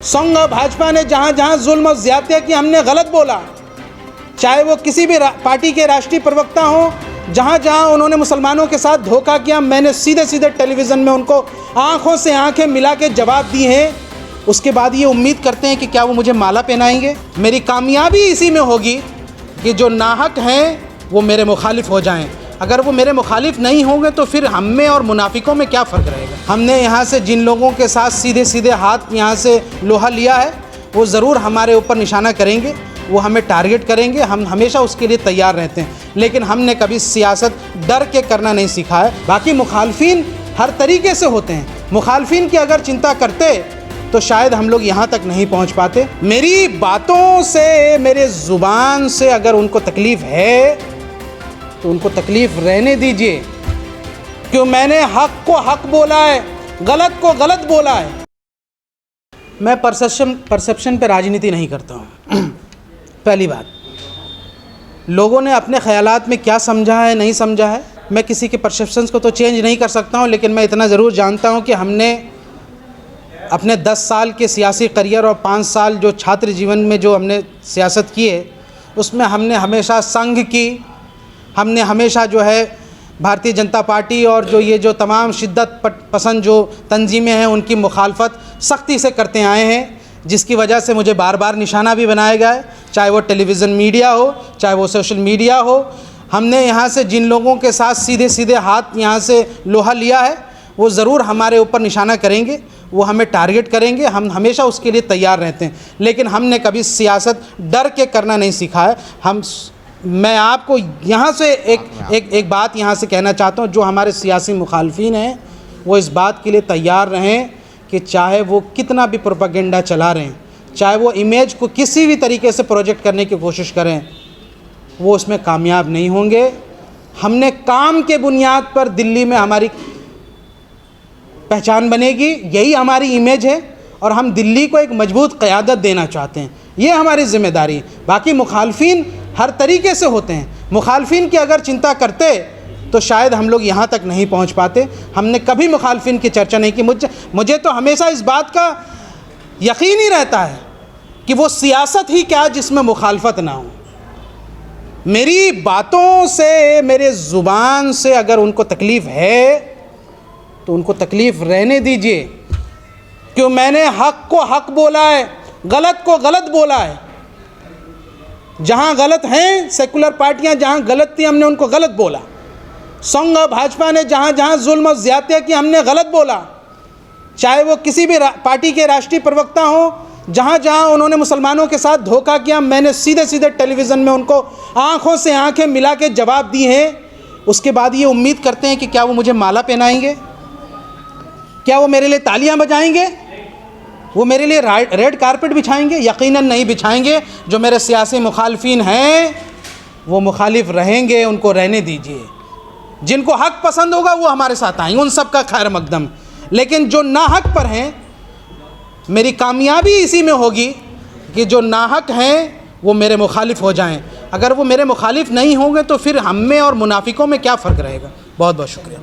संघ भाजपा ने जहां जहां जुल्म और ज़्यादतियाँ की हमने गलत बोला, चाहे वो किसी भी पार्टी के राष्ट्रीय प्रवक्ता हों, जहां जहां उन्होंने मुसलमानों के साथ धोखा किया, मैंने सीधे सीधे टेलीविज़न में उनको आंखों से आंखें मिला के जवाब दिए हैं। उसके बाद ये उम्मीद करते हैं कि क्या वो मुझे माला पहनाएंगे। मेरी कामयाबी इसी में होगी कि जो नाहक हैं वो मेरे मुखालिफ हो जाएं। अगर वो मेरे मुखालिफ नहीं होंगे तो फिर हम में और मुनाफिकों में क्या फ़र्क रहेगा। हमने यहाँ से जिन लोगों के साथ सीधे सीधे हाथ यहाँ से लोहा लिया है, वो ज़रूर हमारे ऊपर निशाना करेंगे, वो हमें टारगेट करेंगे। हम हमेशा उसके लिए तैयार रहते हैं, लेकिन हमने कभी सियासत डर के करना नहीं सीखा है। बाकी मुखालफिन हर तरीके से होते हैं। मुखालफिन की अगर चिंता करते तो शायद हम लोग यहाँ तक नहीं पहुँच पाते। मेरी बातों से, मेरे ज़ुबान से अगर उनको तकलीफ़ है तो उनको तकलीफ़ रहने दीजिए, क्यों मैंने हक़ को हक़ बोला है, गलत को गलत बोला है। मैं परसेप्शन पे राजनीति नहीं करता हूँ। पहली बात, लोगों ने अपने ख़यालात में क्या समझा है नहीं समझा है, मैं किसी के परसेप्शंस को तो चेंज नहीं कर सकता हूँ, लेकिन मैं इतना ज़रूर जानता हूँ कि हमने अपने 10 साल के सियासी करियर और 5 साल जो छात्र जीवन में जो हमने सियासत की है, उसमें हमने हमेशा संघ की, हमने हमेशा जो है भारतीय जनता पार्टी और जो ये जो तमाम शिद्दत पसंद जो तंजीमें हैं उनकी मुखालफत सख्ती से करते आए हैं, जिसकी वजह से मुझे बार बार निशाना भी बनाया गया है, चाहे वो टेलीविज़न मीडिया हो, चाहे वो सोशल मीडिया हो। हमने यहाँ से जिन लोगों के साथ सीधे सीधे हाथ यहाँ से लोहा लिया है, वो ज़रूर हमारे ऊपर निशाना करेंगे, वो हमें टारगेट करेंगे। हम हमेशा उसके लिए तैयार रहते हैं, लेकिन हमने कभी सियासत डर के करना नहीं सीखा है। मैं आपको यहाँ से एक बात यहाँ से कहना चाहता हूँ, जो हमारे सियासी मुखालफिन हैं वो इस बात के लिए तैयार रहें कि चाहे वो कितना भी प्रोपेगेंडा चला रहे हैं, चाहे वो इमेज को किसी भी तरीके से प्रोजेक्ट करने की कोशिश करें, वो उसमें कामयाब नहीं होंगे। हमने काम के बुनियाद पर दिल्ली में हमारी पहचान बनेगी, यही हमारी इमेज है, और हम दिल्ली को एक मजबूत क़यादत देना चाहते हैं, ये हमारी ज़िम्मेदारी है। बाकी मुखालफिन हर तरीके से होते हैं। मुखालफिन की अगर चिंता करते तो शायद हम लोग यहाँ तक नहीं पहुँच पाते। हमने कभी मुखालफिन की चर्चा नहीं की। मुझे तो हमेशा इस बात का यकीन ही रहता है कि वो सियासत ही क्या जिसमें मुखालफत ना हो। मेरी बातों से, मेरे ज़ुबान से अगर उनको तकलीफ़ है तो उनको तकलीफ़ रहने दीजिए, क्यों मैंने हक़ को हक़ बोला है, गलत को गलत बोला है। जहाँ गलत हैं सेकुलर पार्टियाँ, जहाँ गलत थी हमने उनको गलत बोला। संघ भाजपा ने जहाँ जहाँ जुल्म और ज़्यादतियाँ की हमने गलत बोला, चाहे वो किसी भी पार्टी के राष्ट्रीय प्रवक्ता हों, जहाँ जहाँ उन्होंने मुसलमानों के साथ धोखा किया, मैंने सीधे सीधे टेलीविज़न में उनको आंखों से आंखें मिला के जवाब दिए हैं। उसके बाद ये उम्मीद करते हैं कि क्या वो मुझे माला पहनाएंगे, क्या वो मेरे लिए तालियां बजाएंगे, वो मेरे लिए रेड कारपेट बिछाएंगे। यकीनन नहीं बिछाएंगे। जो मेरे सियासी मुखालफिन हैं वो मुखालिफ रहेंगे, उनको रहने दीजिए। जिनको हक़ पसंद होगा वो हमारे साथ आएंगे, उन सब का खैर मकदम। लेकिन जो नाहक पर हैं, मेरी कामयाबी इसी में होगी कि जो नाहक हैं वो मेरे मुखालिफ हो जाएं। अगर वो मेरे मुखालिफ नहीं होंगे तो फिर हम में और मुनाफिकों में क्या फ़र्क रहेगा। बहुत बहुत शुक्रिया।